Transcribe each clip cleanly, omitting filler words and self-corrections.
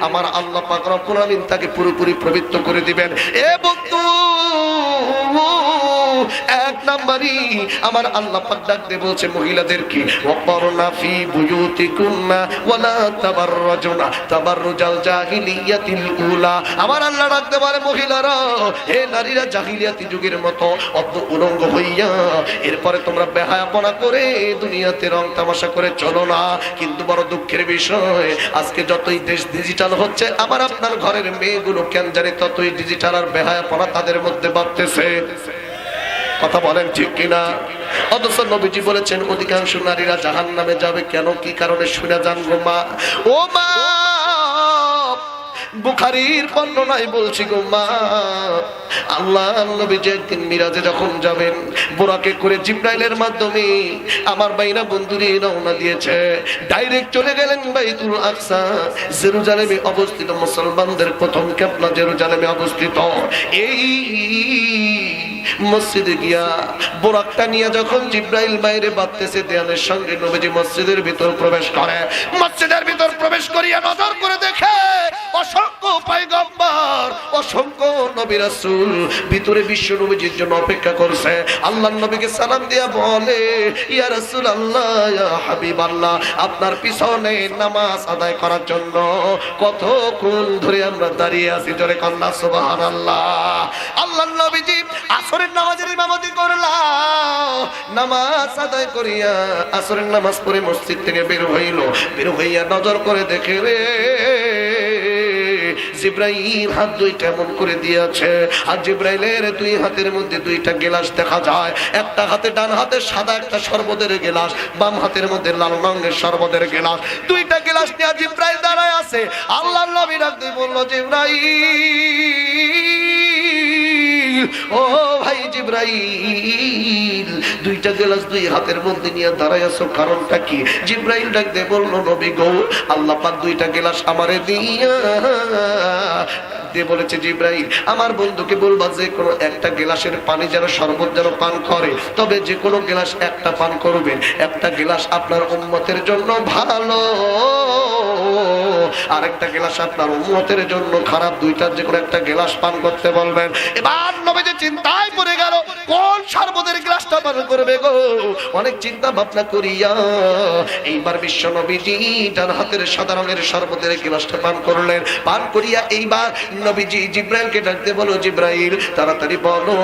আমার আল্লাহ পাক রব্বুল আমিন তাকে পুরোপুরি পবিত্র করে দিবেন। এ বন্ধু, এক নাম্বারই আমার আল্লাহ পাক ডাক দিয়ে বলছে মহিলাদেরকে, ওয়াকরনা ফি বুয়ুতিকুন্না ওয়ালা তাবাররাজুনা তাবাররুজাল জাহিলিয়াতিল উলা। আমার আল্লাহ ডাক দিয়ে বলে মহিলারা, হে নারীরা, জাহিলিয়াতি যুগের মতো অর্ধ উলঙ্গ হইয়া এরপরে তোমরা বেহায়াপনা করে দুনিয়াতে রং তামাশা করে চলো না। কিন্তু বড় দুঃখের বিষয়, আজকে যতই দেশ ডিজিটাল হচ্ছে, আমার আপনার ঘরের মেয়েগুলো কেন জানি ততই ডিজিটাল আর বেহায়াপনা তাদের মধ্যে বাড়তেছে। কথা বলেন ঠিক কিনা? অথচ নবীজি বলেছেন অধিকাংশ নারীরা জাহান্নামে যাবে। কেন, কি কারণে শুনে যান গো মা। ও মা, বুখারীর বর্ণনায় বলছি গো মা, আল্লাহ নবীজি একদিন মিরাজে যখন যাবেন, বুরাকে করে জিবরাইলের মাধ্যমে আমার বাইরা বন্ধুরে রওনা দিয়েছে। ডাইরেক্ট চলে গেলেন বাইতুল আকসা, জেরুজালেমে অবস্থিত, মুসলমানদের প্রথম কিবলা জেরুজালেমে অবস্থিত। এই মসজিদে গিয়া বোরাকটা নিয়ে যখন জিবরাইল বাইরে বাঁধতেছে দেয়ালের সঙ্গে, নবীজি মসজিদের ভিতর প্রবেশ করে। মসজিদের ভিতর প্রবেশ করিয়া নজর করে দেখে অসংখ্য পয়গম্বর, অসংখ্য নবী রাসূল ভিতরে বিশ্ব নবীজির জন্য অপেক্ষা করছে। আল্লাহর নবীকে সালাম দিয়া বলে, ইয়া রাসূলুল্লাহ, ইয়া হাবিবাল্লাহ, আপনার পিছনে নামাজ আদায় করার জন্য কতক্ষণ ধরে আমরা দাঁড়িয়ে আছি। জোরে কন্যা সুবহানাল্লাহ। আল্লাহর নবীজি আসরের নামাজের ইমামতি করলাম, নামাজ আদায় করিয়া আসরের নামাজ পড়ে মসজিদ থেকে বের হইল। বের হইয়া নজর করে দেখে রে জিবরাইল হাত দুইটা এমন করে দিয়েছে, আর জিবরাইলের দুই হাতের মধ্যে দুইটা গ্লাস দেখা যায়। একটা হাতে, ডান হাতে সাদা একটা শরবতের গ্লাস, বাম হাতের মধ্যে লাল রঙের শরবতের গ্লাস। দুইটা গ্লাস নিয়ে জিবরাইল দাঁড়ায় আছে। আল্লাহর নবী ডাকতে বলল, জিবরাইল, ও ভাই জিবরাইল, দুইটা গ্লাস দুই হাতের মধ্যে নিয়ে দাঁড়ায় আছো, কারণটা কি? জিবরাইল ডাক দিয়ে বলল, নবী গো, আল্লাহ পাক দুইটা গ্লাস আমারে দিয়া দিয়ে বলেছে, জিবরাইল আমার বন্ধুকে বলবা যে কোনো একটা গ্লাসের পানি যেন, শরবত যেন পান করে, তবে যে কোনো গ্লাস একটা পান করবেন। একটা গ্লাস আপনার উম্মতের জন্য ভালো, আরেকটা গ্লাস আপনার উম্মতের জন্য খারাপ। দুইটার যে কোনো একটা গ্লাস পান করতে বলবেন। এবার নবীজি চিন্তায় পড়ে গেল, কোন শরবতের গ্লাসটা পান করবে গো? অনেক চিন্তা ভাবনা করিয়া এইবার বিশ্ব নবীজি ডান হাতের সাদা রঙের শরবতের গ্লাসটা পান করলেন। পান করিয়া এইবার নবীজি জিবরাইলকে ডাকতে বলো, জিবরাইল তাড়াতাড়ি বলো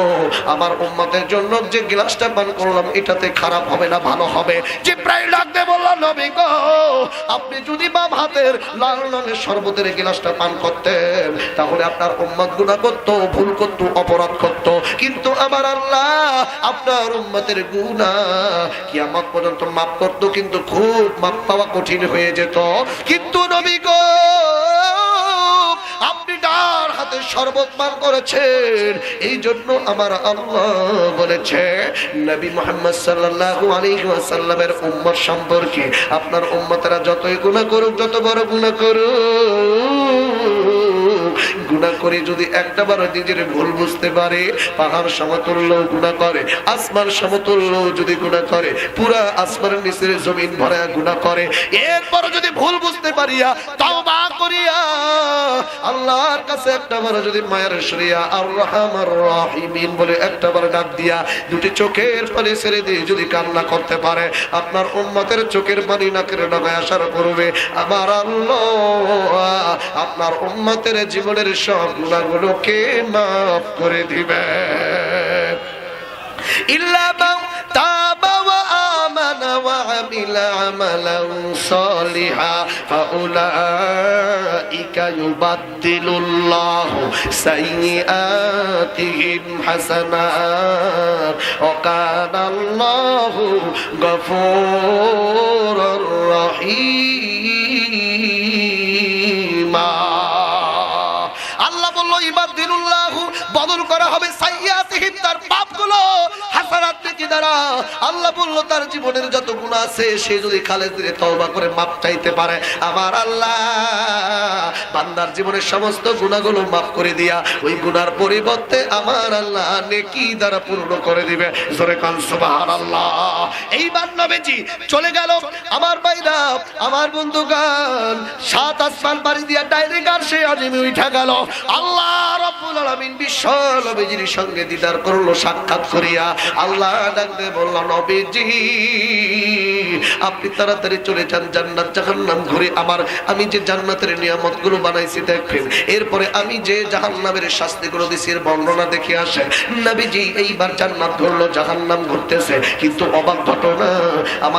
আমার উম্মতের জন্য যে গ্লাসটা পান করলাম এটাতে খারাপ হবে না ভালো হবে? জিবরাইল ডাকতে বলল, নবী গো, আপনি যদি বাম হাতের লাল রঙের শরবতের গ্লাসটা পান করতেন তাহলে আপনার উম্মত গুনাহ করত, ভুল করত, অপরাধ করত। কিন্তু আমার আল্লাহ আপনার উম্মতের গুনাহ কিয়ামত পর্যন্ত মাফ করত, কিন্তু খুব মাফ পাওয়া কঠিন হয়ে যেত। কিন্তু নবী গো, আপনি ডান হাতে শরবত পান করেছেন, এই জন্য আমার আল্লাহ বলেছে নবী মুহাম্মদ সাল্লাল্লাহু আলাইহি ওয়াসাল্লামের উম্মত সম্পর্কে, আপনার উম্মতেরা যতই গুনাহ করুক, যত বড় গুনাহ করুক, গুনাহ করে যদি একটা বার নিজের ভুল বুঝতে পারে, পাহাড় সমতুল্য গুনাহ করে, আসমান সমতুল্য যদি গুনাহ করে, পুরা আসমানের নিচের জমিন ভরা গুনাহ করে, এরপর যদি ভুল বুঝতে পারিয়া তওবা করিয়া আল্লাহর কাছে একটা বার যদি মায়ের শরিয়া আর রহমার রহিমিন বলে একটা বার ডাক দিয়া দুটি চোখের পানি ছেড়ে দিয়ে যদি কান্না করতে পারে, আপনার উম্মতের চোখের পানি নাকের ডগায় আসার পূর্বে আমার আল্লাহ আপনার উম্মতের জীবনের সব গুনাহগুলোকে মাফ করে দিবে। ইল্লা মান তাবা ওয়া আমানা ওয়া আমিলা আমালান সালিহা ফাউলাইকা ইউবাদদিলুল্লাহু সাইয়্যাতিহিম হাসানাত ওয়া কানাল্লাহু গফুরুর রহিম। আল্লাহ বলল, ইবাদদিলুল্লাহু বদল করা হবে সাইয়্যাতিহিম, তার পাপগুলো হাসানাত নেকি দ্বারা। আল্লাহ বলল, তার জীবনের যত গুনাহ আছে সে যদি খালেদ দিয়ে তওবা করে মাপ চাইতে পারে, আমার আল্লাহ বান্দার জীবনের সমস্ত গুনাহগুলো মাফ করে দিয়া ওই গুনার পরিবর্তে আমার আল্লাহ নেকি দ্বারা পূর্ণ করে দিবে। জোরে কান সুবহানাল্লাহ। এইবার নবীজি চলে গেল। আমার ভাইরা, আমার বন্ধুগণ, সাত আসমান পাড়ি দিয়া ডাইরেক্ট আরশে আজিমে উঠা গেল। আল্লাহ রাব্বুল আলামিন বিশ্ব নবীজির সঙ্গে দিদার করলো, সাক্ষাৎ করিয়া আল্লাহ ডাকতে বলল, নবীজি আপনি তাড়াতাড়ি চলে যান, জান্নাত জাহান্নাম ঘুরে আমি যে জান্নাতের নিয়ামতগুলো বানাইছি দেখবেন, এরপরে আমি যে জাহান্নামের শাস্তিগুলো দিছি এর বর্ণনা দেখে আসে। নবীজি এইবার জান্নাত ঘুরলো, জাহান্নাম ঘুরতেছে, কিন্তু অবাক ঘটনা, আমার